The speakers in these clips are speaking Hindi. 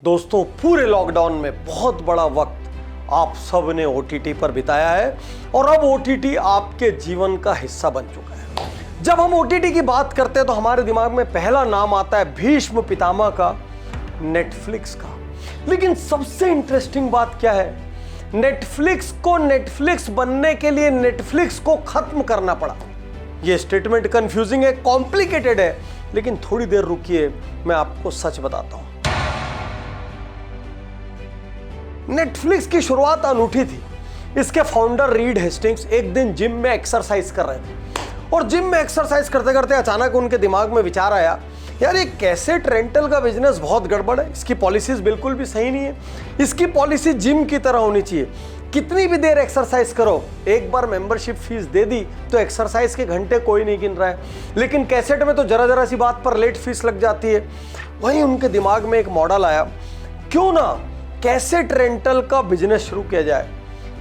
दोस्तों, पूरे लॉकडाउन में बहुत बड़ा वक्त आप सब ने ओटीटी पर बिताया है और अब ओटीटी आपके जीवन का हिस्सा बन चुका है। जब हम ओटीटी की बात करते हैं तो हमारे दिमाग में पहला नाम आता है भीष्म पितामह का, नेटफ्लिक्स का। लेकिन सबसे इंटरेस्टिंग बात क्या है, नेटफ्लिक्स को नेटफ्लिक्स बनने के लिए नेटफ्लिक्स को खत्म करना पड़ा। यह स्टेटमेंट कंफ्यूजिंग है, कॉम्प्लिकेटेड है, लेकिन थोड़ी देर रुकिए, मैं आपको सच बताता हूं। नेटफ्लिक्स की शुरुआत अनूठी थी। इसके फाउंडर रीड हेस्टिंग्स एक दिन जिम में एक्सरसाइज कर रहे थे और जिम में एक्सरसाइज करते करते अचानक उनके दिमाग में विचार आया, यार ये कैसेट रेंटल का बिजनेस बहुत गड़बड़ है, इसकी पॉलिसीज बिल्कुल भी सही नहीं है, इसकी पॉलिसी जिम की तरह होनी चाहिए। कितनी भी देर एक्सरसाइज करो, एक बार मेंबरशिप फीस दे दी तो एक्सरसाइज के घंटे कोई नहीं गिन रहा है, लेकिन कैसेट में तो जरा जरा सी बात पर लेट फीस लग जाती है। वहीं उनके दिमाग में एक मॉडल आया, क्यों ना कैसेट रेंटल का बिजनेस शुरू किया जाए।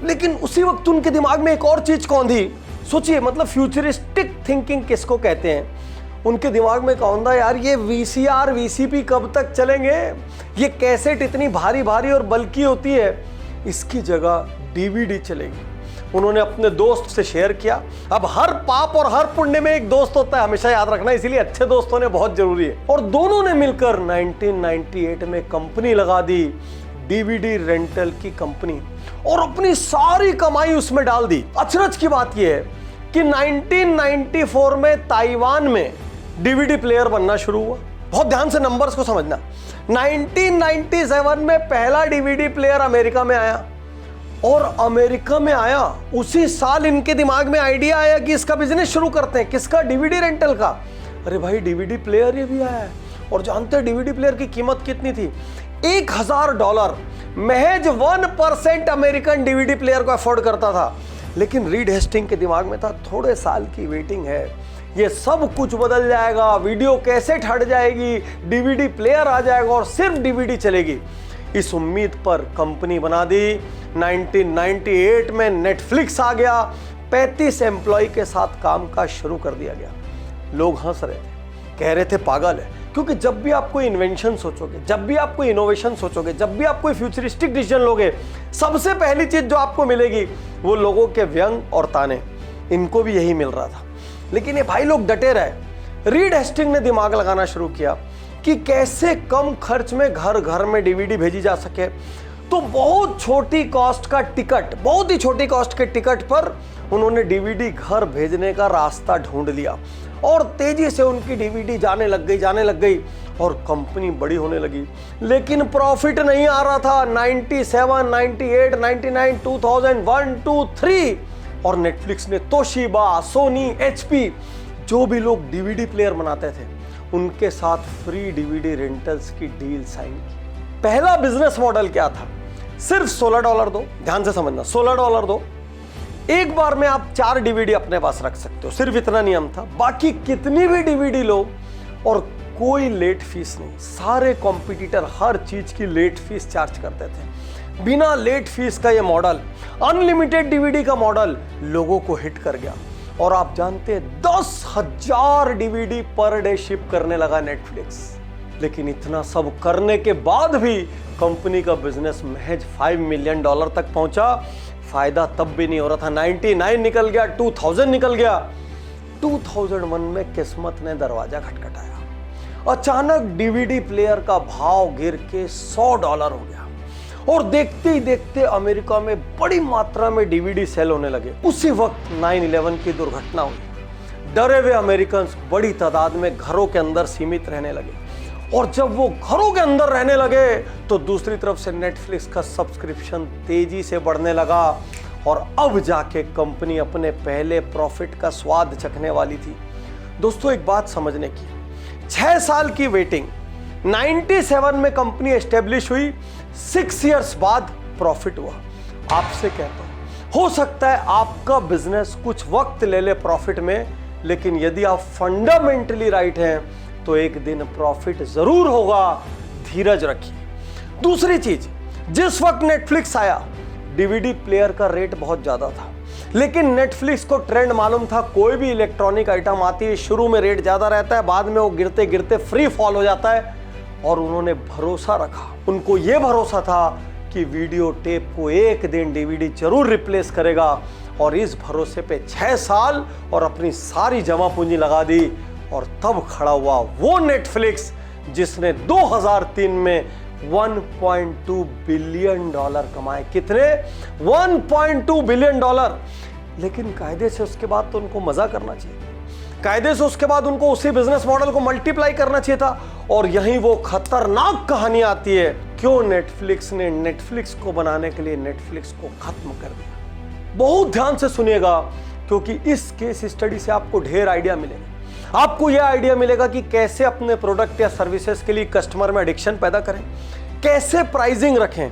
लेकिन उसी वक्त उनके दिमाग में एक और चीज कौंधी। सोचिए, मतलब फ्यूचरिस्टिक थिंकिंग किसको कहते हैं। उनके दिमाग में कौंधा, यार ये वीसीआर वीसीपी कब तक चलेंगे, ये कैसेट इतनी भारी भारी और बल्कि होती है, इसकी जगह डीवीडी चलेगी। उन्होंने अपने दोस्त से शेयर किया। अब हर पाप और हर पुण्य में एक दोस्त होता है, हमेशा याद रखना, इसीलिए अच्छे दोस्त होने बहुत जरूरी है। और दोनों ने मिलकर 1998 में कंपनी लगा दी, डीवीडी रेंटल की कंपनी, और अपनी सारी कमाई उसमें डाल दी। अचरज की बात यह है कि 1994 में ताइवान में डीवीडी प्लेयर बनना शुरू हुआ। बहुत ध्यान से नंबर्स को समझना। 1997 में पहला डीवीडी प्लेयर अमेरिका में आया, और अमेरिका में आया उसी साल इनके दिमाग में आइडिया आया कि इसका बिजनेस शुरू करते हैं। किसका? डीवीडी रेंटल का। अरे भाई, डीवीडी प्लेयर ये भी आया है। और जानते हैं डीवीडी प्लेयर की कीमत कितनी थी? $1000। महज 1% अमेरिकन डीवीडी प्लेयर को अफोर्ड करता था। लेकिन रीड हेस्टिंग के दिमाग में था, थोड़े साल की वेटिंग है, ये सब कुछ बदल जाएगा, वीडियो कैसेट हट जाएगी, डीवीडी प्लेयर आ जाएगा और सिर्फ डीवीडी चलेगी। इस उम्मीद पर कंपनी बना दी। 1998 में नेटफ्लिक्स आ गया। 35 एम्प्लॉय के साथ काम काज शुरू कर दिया गया। लोग हंस रहे थे, कह रहे थे पागल है, क्योंकि जब भी आप कोई इन्वेंशन सोचोगे, जब भी आप कोई इनोवेशन सोचोगे, जब भी आप कोई फ्यूचरिस्टिक डिसीजन लोगे, सबसे पहली चीज जो आपको मिलेगी वो लोगों के व्यंग और ताने। इनको भी यही मिल रहा था, लेकिन ये भाई लोग डटे रहे। रीड हेस्टिंग ने दिमाग लगाना शुरू किया कि कैसे कम खर्च में घर घर में डीवीडी भेजी जा सके। तो बहुत छोटी कॉस्ट का टिकट, बहुत ही छोटी कॉस्ट के टिकट पर उन्होंने डीवीडी घर भेजने का रास्ता ढूंढ लिया, और तेजी से उनकी डीवीडी जाने लग गई और कंपनी बड़ी होने लगी। लेकिन प्रॉफिट नहीं आ रहा था। 97, 98, 99, 2000, 1, 2, 3 और नेटफ्लिक्स ने तोशिबा, सोनी, HP, जो भी लोग डीवीडी प्लेयर बनाते थे, उनके साथ फ्री डीवीडी रेंटल्स की डील साइन की। पहला बिजनेस मॉडल क्या था? सिर्फ $16 दो। ध्यान से समझना, $16 दो, एक बार में आप 4 डीवीडी अपने पास रख सकते हो, सिर्फ इतना नियम था। बाकी कितनी भी डीवीडी लो और कोई लेट फीस नहीं। सारे कॉम्पिटिटर हर चीज की लेट फीस चार्ज करते थे। बिना लेट फीस का ये मॉडल, अनलिमिटेड डीवीडी का मॉडल, लोगों को हिट कर गया। और आप जानते हैं 10,000 डीवीडी पर डे शिप करने लगा नेटफ्लिक्स। लेकिन इतना सब करने के बाद भी कंपनी का बिजनेस महज $5 मिलियन तक पहुंचा। फायदा तब भी नहीं हो रहा था। 99 निकल गया, 2000 निकल गया। 2001 में किस्मत ने दरवाजा खटखटाया। अचानक डीवीडी प्लेयर का भाव गिर के $100 हो गया, और देखते ही देखते अमेरिका में बड़ी मात्रा में डीवीडी सेल होने लगे। उसी वक्त 9/11 की दुर्घटना हुई। डरे हुए अमेरिकन बड़ी तादाद में घरों के अंदर सीमित रहने लगे, और जब वो घरों के अंदर रहने लगे तो दूसरी तरफ से नेटफ्लिक्स का सब्सक्रिप्शन तेजी से बढ़ने लगा, और अब जाके कंपनी अपने पहले प्रॉफिट का स्वाद चखने वाली थी। दोस्तों, एक बात समझने की, 6 साल की वेटिंग, 97 में कंपनी एस्टेब्लिश हुई, 6 इयर्स बाद प्रॉफिट हुआ। आपसे कहता हूं, हो सकता है आपका बिजनेस कुछ वक्त ले ले प्रॉफिट में, लेकिन यदि आप फंडामेंटली राइट हैं तो एक दिन प्रॉफिट जरूर होगा। धीरज रखिए। दूसरी चीज, जिस वक्त नेटफ्लिक्स आया, डीवीडी प्लेयर का रेट बहुत ज्यादा था, लेकिन नेटफ्लिक्स को ट्रेंड मालूम था, कोई भी इलेक्ट्रॉनिक आइटम आती है, शुरू में रेट ज्यादा रहता है, बाद में वो गिरते गिरते फ्री फॉल हो जाता है। और उन्होंने भरोसा रखा। उनको यह भरोसा था कि वीडियो टेप को एक दिन डीवीडी जरूर रिप्लेस करेगा, और इस भरोसे पे 6 साल और अपनी सारी जमा पूंजी लगा दी। और तब खड़ा हुआ वो नेटफ्लिक्स जिसने 2003 में $1.2 बिलियन कमाए। कितने? $1.2 बिलियन। लेकिन कायदे से उसके बाद तो उनको मजा करना चाहिए, कायदे से उसके बाद उनको उसी बिजनेस मॉडल को मल्टीप्लाई करना चाहिए था। और यहीं वो खतरनाक कहानी आती है, क्यों नेटफ्लिक्स ने नेटफ्लिक्स को बनाने के लिए नेटफ्लिक्स को खत्म कर दिया। बहुत ध्यान से सुनिएगा, क्योंकि इस केस स्टडी से आपको ढेर आइडिया मिलेगा। आपको यह आइडिया मिलेगा कि कैसे अपने प्रोडक्ट या सर्विसेज के लिए कस्टमर में एडिक्शन पैदा करें, कैसे प्राइसिंग रखें,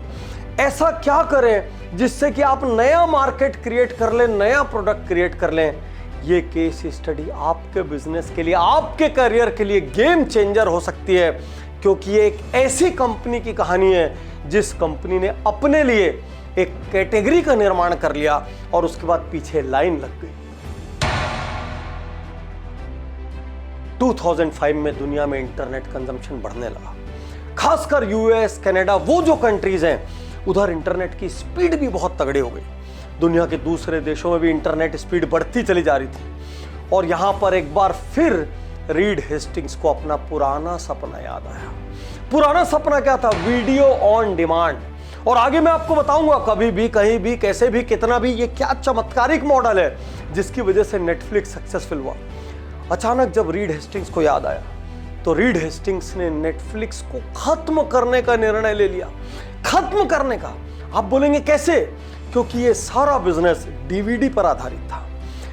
ऐसा क्या करें जिससे कि आप नया मार्केट क्रिएट कर लें, नया प्रोडक्ट क्रिएट कर लें। ये केस स्टडी आपके बिजनेस के लिए, आपके करियर के लिए गेम चेंजर हो सकती है, क्योंकि ये एक ऐसी कंपनी की कहानी है जिस कंपनी ने अपने लिए एक कैटेगरी का निर्माण कर लिया और उसके बाद पीछे लाइन लग गई। 2005 में दुनिया में इंटरनेट कंजम्पशन बढ़ने लगा, खासकर यूएस, कनाडा, वो जो कंट्रीज हैं उधर इंटरनेट की स्पीड भी बहुत तगड़ी हो गई। दुनिया के दूसरे देशों में भी इंटरनेट स्पीड बढ़ती चली जा रही थी। और यहां पर एक बार फिर रीड हेस्टिंग्स को अपना पुराना सपना याद आया। पुराना सपना क्या था? Video on demand. और आगे मैं आपको बताऊंगा कभी भी, कहीं भी, कैसे भी, कितना भी, ये क्या चमत्कारिक मॉडल है जिसकी वजह से नेटफ्लिक्स सक्सेसफुल हुआ। अचानक जब रीड हेस्टिंग्स को याद आया तो रीड हेस्टिंग्स ने नेटफ्लिक्स को खत्म करने का निर्णय ले लिया। खत्म करने का। आप बोलेंगे कैसे? क्योंकि ये सारा बिजनेस डीवीडी पर आधारित था,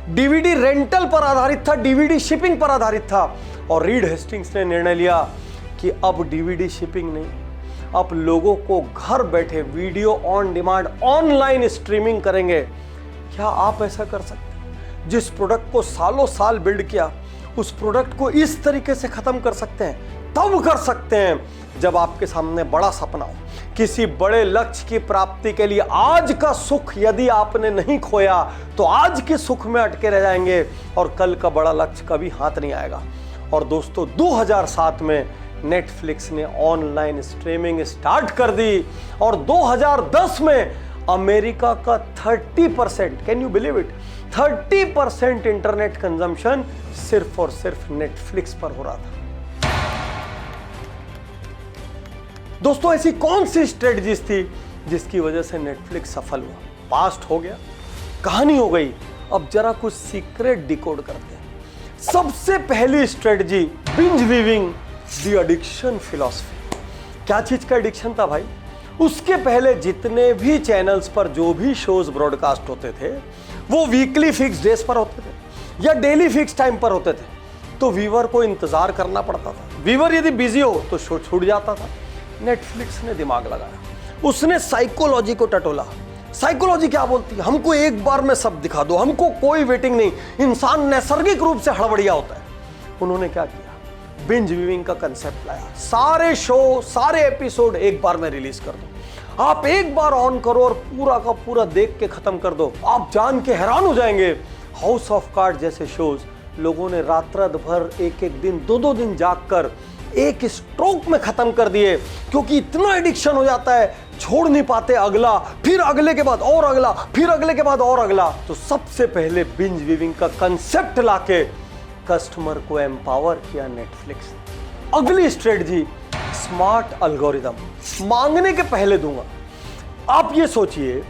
डीवीडी रेंटल पर आधारित था, डीवीडी शिपिंग पर आधारित था। और रीड हेस्टिंग्स ने निर्णय लिया कि अब डीवीडी शिपिंग नहीं, अब लोगों को घर बैठे video on demand online streaming करेंगे। क्या आप ऐसा कर सकते हैं? जिस प्रोडक्ट को सालों साल बिल्ड किया, उस प्रोडक्ट को इस तरीके से खत्म कर सकते हैं? तब कर सकते हैं जब आपके सामने बड़ा सपना हो, किसी बड़े लक्ष्य की प्राप्ति के लिए। आज का सुख यदि आपने नहीं खोया तो आज के सुख में अटके रह जाएंगे और कल का बड़ा लक्ष्य कभी हाथ नहीं आएगा। और दोस्तों 2007 में नेटफ्लिक्स ने ऑनलाइन स्ट्रीमिंग स्टार्ट कर दी और 2010 में अमेरिका का 30%, can you believe it, 30% internet consumption सिर्फ और सिर्फ नेटफ्लिक्स पर हो रहा था। दोस्तों ऐसी कौन सी स्ट्रेटजीज थी जिसकी वजह से नेटफ्लिक्स सफल हुआ? पास्ट हो गया, कहानी हो गई, अब जरा कुछ सीक्रेट डिकोड करते हैं। सबसे पहली strategy, binge weaving the addiction philosophy. क्या चीज का एडिक्शन था भाई? उसके पहले जितने भी चैनल्स पर जो भी शोज ब्रॉडकास्ट होते थे वो वीकली फिक्स डेज पर होते थे या डेली फिक्स टाइम पर होते थे, तो व्यूअर को इंतजार करना पड़ता था। व्यूअर यदि बिजी हो तो शो छूट जाता था। नेटफ्लिक्स ने दिमाग लगाया, उसने साइकोलॉजी को टटोला। साइकोलॉजी क्या बोलती है? हमको एक बार में सब दिखा दो, हमको कोई वेटिंग नहीं, इंसान नैसर्गिक रूप से हड़बड़िया होता है। उन्होंने क्या किया? बिंज व्यूइंग का कंसेप्ट लाया। सारे शो, सारे एपिसोड एक बार में रिलीज कर दो। आप एक बार ऑन करो और पूरा का पूरा देख के खत्म कर दो। आप जान के हैरान हो जाएंगे, हाउस ऑफ कार्ड जैसे शोज लोगों ने रात रात भर, एक एक दिन, दो दो दिन जाग कर एक स्ट्रोक में खत्म कर दिए, क्योंकि इतना एडिक्शन हो जाता है, छोड़ नहीं पाते। अगला, फिर अगले के बाद और अगला, फिर अगले के बाद और अगला। तो सबसे पहले बिंज व्यूइंग का कंसेप्ट लाके कस्टमर को एम्पावर किया नेटफ्लिक्स। अगली स्ट्रेटजी, स्मार्ट एल्गोरिदम, मांगने के पहले दूंगा। आप ये सोचिए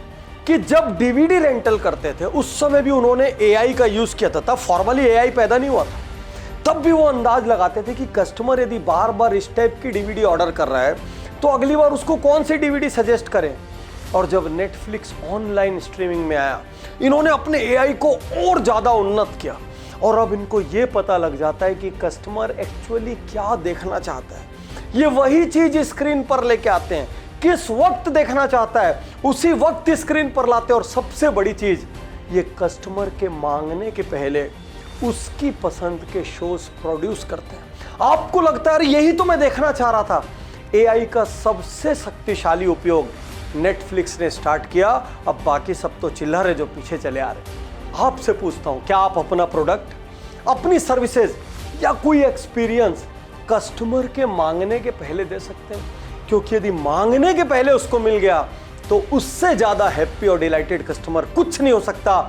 कि जब डीवीडी रेंटल करते थे उस समय भी उन्होंने एआई का यूज किया था। तब फॉर्मली एआई पैदा नहीं हुआ था, तब भी वो अंदाज लगाते थे कि कस्टमर यदि बार बार इस टाइप की डीवीडी ऑर्डर कर रहा है तो अगली बार उसको कौन सी डीवीडी सजेस्ट करें। और जब नेटफ्लिक्स ऑनलाइन स्ट्रीमिंग में आया, इन्होंने अपने एआई को और ज्यादा उन्नत किया और अब इनको ये पता लग जाता है कि कस्टमर एक्चुअली क्या देखना चाहता है। ये वही चीज स्क्रीन पर लेके आते हैं, किस वक्त देखना चाहता है उसी वक्त स्क्रीन पर लाते हैं। और सबसे बड़ी चीज, ये कस्टमर के मांगने के पहले उसकी पसंद के शोज प्रोड्यूस करते हैं। आपको लगता है अरे यही तो मैं देखना चाह रहा था। एआई का सबसे शक्तिशाली उपयोग नेटफ्लिक्स ने स्टार्ट किया। अब बाकी सब तो चिल्लर है जो पीछे चले आ रहे। आपसे पूछता हूं, क्या आप अपना प्रोडक्ट, अपनी सर्विसेज या कोई एक्सपीरियंस कस्टमर के मांगने के पहले दे सकते हैं, क्योंकि यदि मांगने के पहले उसको मिल गया तो उससे ज्यादा हैप्पी और डिलाइटेड कस्टमर कुछ नहीं हो सकता,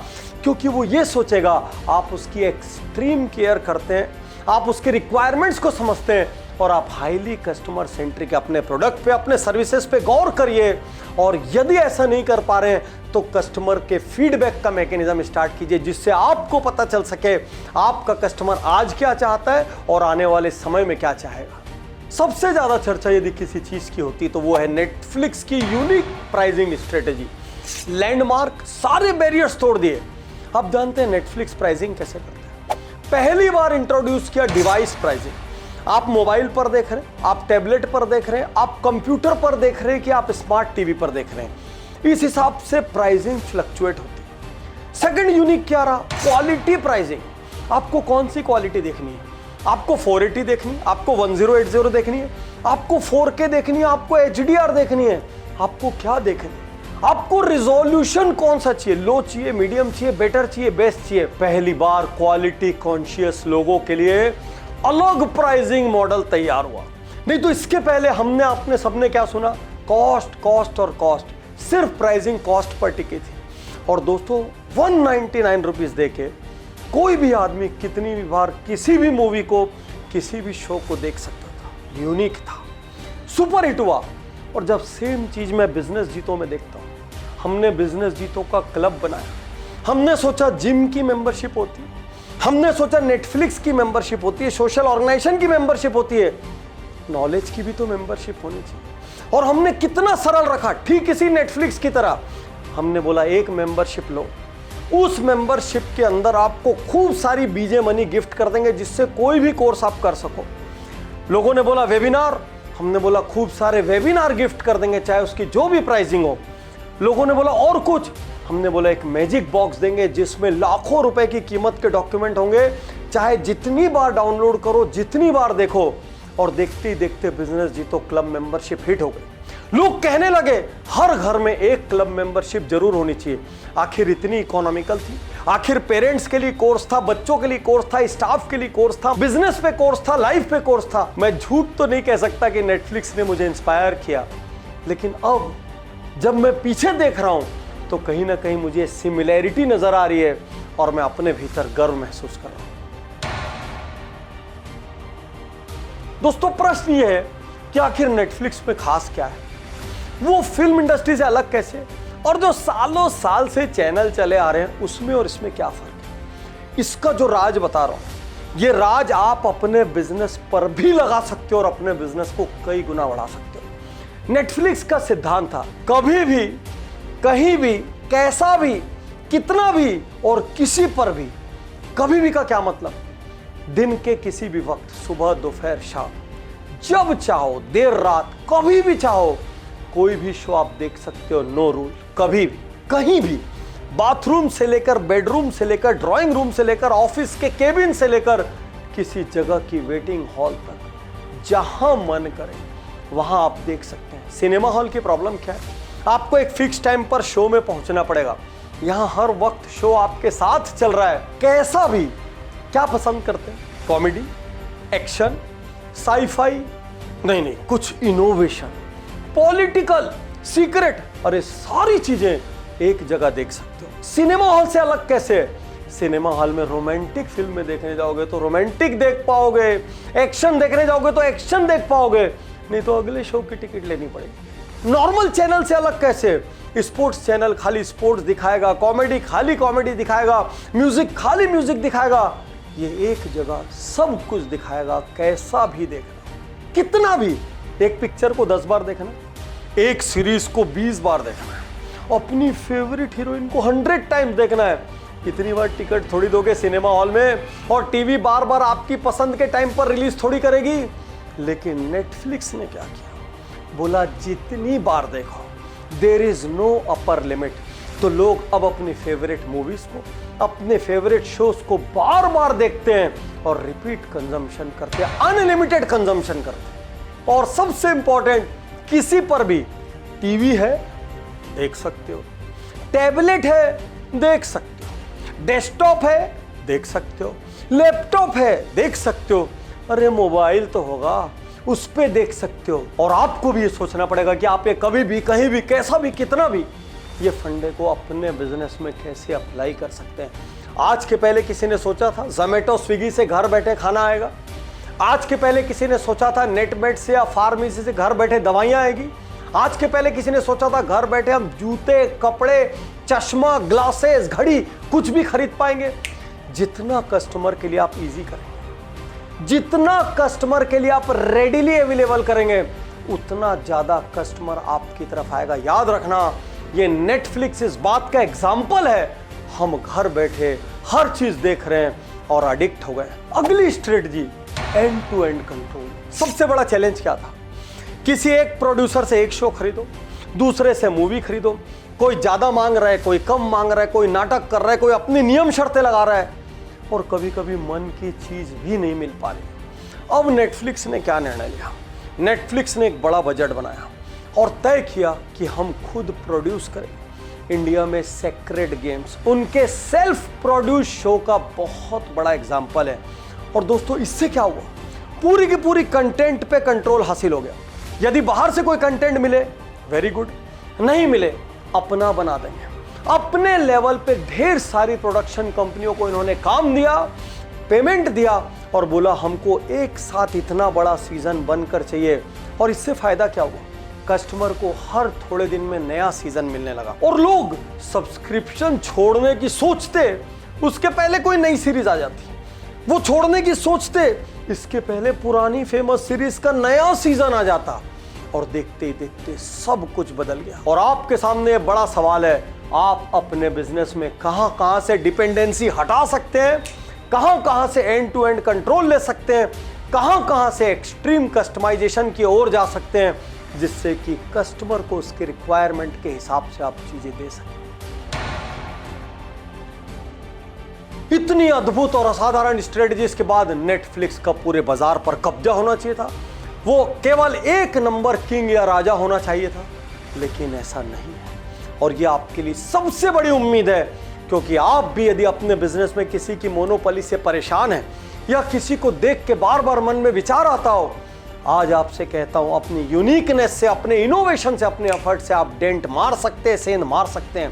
क्योंकि वो ये सोचेगा आप उसकी एक्सट्रीम केयर करते हैं, आप उसके रिक्वायरमेंट्स को समझते हैं और आप हाईली कस्टमर सेंट्रिक अपने प्रोडक्ट पे, अपने सर्विसेज पे गौर करिए। और यदि ऐसा नहीं कर पा रहे हैं तो कस्टमर के फीडबैक का मैकेनिज्म स्टार्ट कीजिए, जिससे आपको पता चल सके आपका कस्टमर आज क्या चाहता है और आने वाले समय में क्या चाहेगा। सबसे ज्यादा चर्चा यदि किसी चीज की होती तो वो है नेटफ्लिक्स की यूनिक प्राइसिंग स्ट्रेटेजी। लैंडमार्क, सारे बैरियर्स तोड़ दिए। आप जानते हैं नेटफ्लिक्स प्राइसिंग कैसे करता है? पहली बार इंट्रोड्यूस किया डिवाइस प्राइसिंग। आप मोबाइल पर देख रहे हैं, आप टैबलेट पर देख रहे हैं, आप कंप्यूटर पर देख रहे हैं कि आप स्मार्ट टीवी पर देख रहे हैं, इस हिसाब से प्राइसिंग फ्लक्चुएट होती है। सेकंड यूनिक क्या रहा? Quality pricing. आपको कौन सी क्वालिटी देखनी है? आपको 480 देखनी है, आपको 1080 देखनी है, आपको 4K देखनी है, आपको HDR देखनी है, आपको क्या देखनी है? आपको रिजोल्यूशन कौन सा चाहिए? लो चाहिए, मीडियम चाहिए, बेटर चाहिए, बेस्ट चाहिए? पहली बार क्वालिटी कॉन्शियस लोगों के लिए अलग प्राइसिंग मॉडल तैयार हुआ। नहीं तो इसके पहले हमने, आपने सबने क्या सुना? कॉस्ट, कॉस्ट और कॉस्ट। सिर्फ प्राइसिंग कॉस्ट पर टिकी थी। और दोस्तों 199 रुपीज देके कोई भी आदमी कितनी भी बार किसी भी मूवी को, किसी भी शो को देख सकता था। यूनिक था, सुपर हिट हुआ। और जब सेम चीज मैं बिजनेस जीतों में देखता हूं, हमने बिजनेस जीतों का क्लब बनाया, हमने सोचा जिम की मेंबरशिप होती है, हमने सोचा नेटफ्लिक्स की मेंबरशिप होती है, सोशल ऑर्गेनाइजेशन की मेंबरशिप होती है, नॉलेज की भी तो मेंबरशिप होनी चाहिए। और हमने कितना सरल रखा, ठीक इसी नेटफ्लिक्स की तरह। हमने बोला एक मेंबरशिप लो, उस मेंबरशिप के अंदर आपको खूब सारी बीजे मनी गिफ्ट कर देंगे, जिससे कोई भी कोर्स आप कर सको। लोगों ने बोला वेबिनार, हमने बोला खूब सारे वेबिनार गिफ्ट कर देंगे, चाहे उसकी जो भी प्राइसिंग हो। लोगों ने बोला और कुछ, हमने बोला एक मैजिक बॉक्स देंगे जिसमें लाखों रुपए की कीमत के डॉक्यूमेंट होंगे, चाहे जितनी बार डाउनलोड करो, जितनी बार देखो। और देखते ही देखते बिजनेस जीतो क्लब मेंबरशिप हिट हो गई। लोग कहने लगे हर घर में एक क्लब मेंबरशिप जरूर होनी चाहिए। आखिर इतनी इकोनॉमिकल थी, आखिर पेरेंट्स के लिए कोर्स था, बच्चों के लिए कोर्स था, स्टाफ के लिए कोर्स था, बिजनेस पे कोर्स था, लाइफ पे कोर्स था। मैं झूठ तो नहीं कह सकता कि नेटफ्लिक्स ने मुझे इंस्पायर किया, लेकिन अब जब मैं पीछे देख रहा हूं तो कहीं ना कहीं मुझे सिमिलैरिटी नजर आ रही है और मैं अपने भीतर गर्व महसूस कर रहा हूं। दोस्तों प्रश्न ये है कि आखिर नेटफ्लिक्स में खास क्या है? वो फिल्म इंडस्ट्री से अलग कैसे? और जो सालों साल से चैनल चले आ रहे हैं उसमें और इसमें क्या फर्क है? इसका जो राज बता रहा हूं, ये राज आप अपने बिजनेस पर भी लगा सकते हो और अपने बिजनेस को कई गुना बढ़ा सकते हो। नेटफ्लिक्स का सिद्धांत था कभी भी, कहीं भी, कैसा भी, कितना भी और किसी पर भी। कभी भी का क्या मतलब? दिन के किसी भी वक्त, सुबह, दोपहर, शाम, जब चाहो, देर रात, कभी भी चाहो, कोई भी शो आप देख सकते हो। नो रूल, कभी भी, कहीं भी, बाथरूम से लेकर, बेडरूम से लेकर, ड्राइंग रूम से लेकर, ऑफिस के केबिन से लेकर, किसी जगह की वेटिंग हॉल तक, जहां मन करे वहां आप देख सकते हैं। सिनेमा हॉल की प्रॉब्लम क्या है? आपको एक फिक्स टाइम पर शो में पहुंचना पड़ेगा। यहां हर वक्त शो आपके साथ चल रहा है, कैसा भी। क्या पसंद करते हैं? Comedy, action, sci-fi? नहीं, कुछ इनोवेशन, पॉलिटिकल, सीक्रेट, अरे सारी चीजें एक जगह देख सकते हो। सिनेमा हॉल से अलग कैसे? सिनेमा हॉल में रोमांटिक फिल्म में देखने जाओगे तो रोमांटिक देख पाओगे, एक्शन देखने जाओगे तो एक्शन देख पाओगे, नहीं तो अगले शो की टिकट लेनी पड़ेगी। नॉर्मल चैनल से अलग कैसे? स्पोर्ट्स चैनल खाली स्पोर्ट्स दिखाएगा, कॉमेडी खाली कॉमेडी दिखाएगा, म्यूजिक खाली म्यूजिक दिखाएगा। ये एक जगह सब कुछ दिखाएगा, कैसा भी देखना, कितना भी। एक पिक्चर को 10 बार देखना, एक सीरीज को 20 बार देखना है, अपनी फेवरेट हीरोइन को 100 टाइम्स देखना है। इतनी बार टिकट थोड़ी दोगे सिनेमा हॉल में, और टीवी बार बार आपकी पसंद के टाइम पर रिलीज थोड़ी करेगी। लेकिन नेटफ्लिक्स ने क्या किया? बोला जितनी बार देखो, there is no upper limit. तो लोग अब अपनी फेवरेट मूवीज को, अपने फेवरेट शोज को बार बार देखते हैं और रिपीट कंजम्पशन करते हैं, अनलिमिटेड कंजम्पशन करते हैं। और सबसे इंपॉर्टेंट, किसी पर भी टीवी है देख सकते हो, टैबलेट है देख सकते हो, डेस्कटॉप है देख सकते हो, लैपटॉप है देख सकते हो, अरे मोबाइल तो होगा, उस पे देख सकते हो। और आपको भी ये सोचना पड़ेगा कि आप ये कभी भी, कहीं भी, कैसा भी, कितना भी ये फंडे को अपने बिजनेस में कैसे अप्लाई कर सकते हैं। आज के पहले किसी ने सोचा था जोमेटो स्विगी से घर बैठे खाना आएगा? आज के पहले किसी ने सोचा था नेटमेट से या फार्मेसी से घर बैठे दवाइयाँ आएगी? आज के पहले किसी ने सोचा था घर बैठे हम जूते, कपड़े, चश्मा, ग्लासेस, घड़ी कुछ भी खरीद पाएंगे? जितना कस्टमर के लिए आप इजी करेंगे, जितना कस्टमर के लिए आप रेडिली अवेलेबल करेंगे, उतना ज्यादा कस्टमर आपकी तरफ आएगा। याद रखना, ये नेटफ्लिक्स इस बात का एग्जाम्पल है। हम घर बैठे हर चीज देख रहे हैं और एडिक्ट हो गए। अगली strategy, end to end control. सबसे बड़ा चैलेंज क्या था? किसी एक प्रोड्यूसर से एक शो खरीदो, दूसरे से मूवी खरीदो, कोई ज्यादा मांग रहा है, कोई कम मांग रहा है, कोई नाटक कर रहा है, कोई अपनी नियम शर्तें लगा रहा है, और कभी कभी मन की चीज भी नहीं मिल पा रही। अब नेटफ्लिक्स ने क्या निर्णय लिया? नेटफ्लिक्स ने एक बड़ा बजट बनाया और तय किया कि हम खुद प्रोड्यूस करें इंडिया में सेक्रेड गेम्स। उनके सेल्फ प्रोड्यूस शो का बहुत बड़ा एग्जाम्पल है। और दोस्तों, इससे क्या हुआ? पूरी की पूरी कंटेंट पे कंट्रोल हासिल हो गया। यदि बाहर से कोई कंटेंट मिले, वेरी गुड, नहीं मिले अपना बना देंगे। अपने लेवल पे ढेर सारी प्रोडक्शन कंपनियों को इन्होंने काम दिया, पेमेंट दिया और बोला हमको एक साथ इतना बड़ा सीजन बनकर चाहिए। और इससे फायदा क्या हुआ? कस्टमर को हर थोड़े दिन में नया सीजन मिलने लगा और लोग सब्सक्रिप्शन छोड़ने की सोचते, उसके पहले कोई नई सीरीज आ जाती, वो छोड़ने की सोचते, इसके पहले पुरानी फेमस सीरीज का नया सीजन आ जाता, और देखते ही देखते सब कुछ बदल गया। और आपके सामने बड़ा सवाल है, आप अपने बिजनेस में कहां से डिपेंडेंसी हटा सकते हैं, कहां से एंड टू एंड कंट्रोल ले सकते हैं, कहां से एक्सट्रीम कस्टमाइजेशन की ओर जा सकते हैं, जिससे कि कस्टमर को उसके रिक्वायरमेंट के हिसाब से आप चीजें दे सकें। इतनी अद्भुत और असाधारण स्ट्रेटजीज के बाद नेटफ्लिक्स का पूरे बाजार पर कब्जा होना चाहिए था। वो केवल एक नंबर किंग या राजा होना चाहिए था, लेकिन ऐसा नहीं है। और ये आपके लिए सबसे बड़ी उम्मीद है, क्योंकि आप भी यदि अपने बिजनेस में किसी की मोनोपोली से परेशान हैं या किसी को देख के बार बार मन में विचार आता हो, आज आपसे कहता हूं, अपनी यूनिकनेस से, अपने इनोवेशन से, अपने एफर्ट से आप डेंट मार सकते हैं, सेंध मार सकते हैं।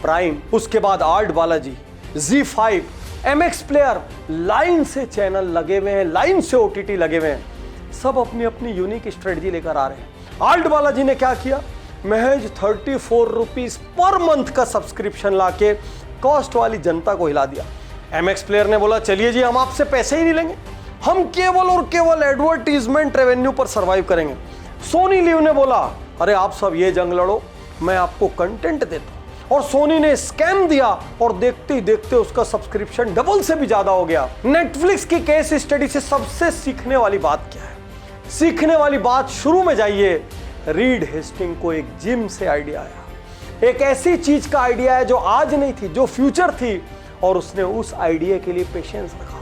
प्राइम, उसके बाद art Balaji, ZEE5, MX player, line से चैनल लगे हुए हैं, लाइन से OTT लगे हुए हैं, सब अपनी अपनी यूनिक स्ट्रेटजी लेकर आ रहे हैं। आर्ट बालाजी ने क्या किया? महज 34 रुपीज पर मंथ का सब्सक्रिप्शन लाके कॉस्ट वाली जनता को हिला दिया। MX प्लेयर ने बोला चलिए जी, हम आपसे पैसे ही नहीं लेंगे, हम केवल और केवल एडवर्टीजमेंट रेवेन्यू पर सर्वाइव करेंगे। सोनी लिव ने बोला अरे आप सब ये जंग लड़ो, मैं आपको कंटेंट देता हूं। और सोनी ने स्कैम दिया और देखते ही देखते उसका सब्सक्रिप्शन डबल से भी ज्यादा हो गया। नेटफ्लिक्स की केस स्टडी से सबसे सीखने वाली बात क्या है? सीखने वाली बात, शुरू में जाइए, रीड हेस्टिंग को एक जिम से आइडिया आया। एक ऐसी चीज का आइडिया है जो आज नहीं थी, जो फ्यूचर थी, और उसने उस आइडिया के लिए पेशेंस रखा।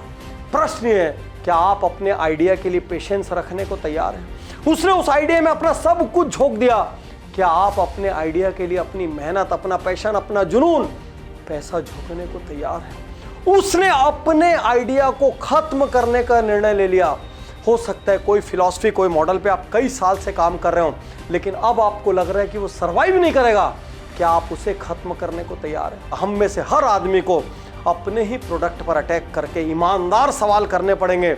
प्रश्न ये है, क्या आप अपने आइडिया के लिए पेशेंस रखने को तैयार हैं? उसने उस आइडिया में अपना सब कुछ झोंक दिया। क्या आप अपने आइडिया के लिए अपनी मेहनत, अपना पैशन, अपना जुनून, पैसा झोंकने को तैयार हैं? उसने अपने आइडिया को खत्म करने का निर्णय ले लिया। हो सकता है कोई फिलॉसफी, कोई मॉडल पे आप कई साल से काम कर रहे हो, लेकिन अब आपको लग रहा है कि वो सर्वाइव नहीं करेगा। क्या आप उसे खत्म करने को तैयार हैं? हम में से हर आदमी को अपने ही प्रोडक्ट पर अटैक करके ईमानदार सवाल करने पड़ेंगे।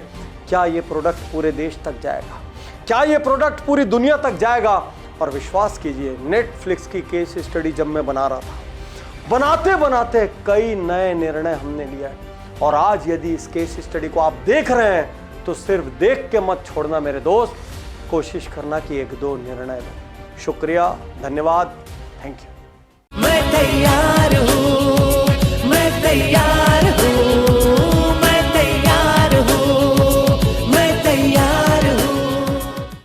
क्या ये प्रोडक्ट पूरे देश तक जाएगा? क्या ये प्रोडक्ट पूरी दुनिया तक जाएगा? और विश्वास कीजिए, नेटफ्लिक्स की केस स्टडी जब मैं बना रहा था, बनाते बनाते कई नए निर्णय हमने लिया है। और आज यदि इस केस स्टडी को आप देख रहे हैं तो सिर्फ देख के मत छोड़ना मेरे दोस्त, कोशिश करना कि 1-2 निर्णय लो। शुक्रिया, धन्यवाद, थैंक यू। मैं तैयार हूँ, मैं तैयार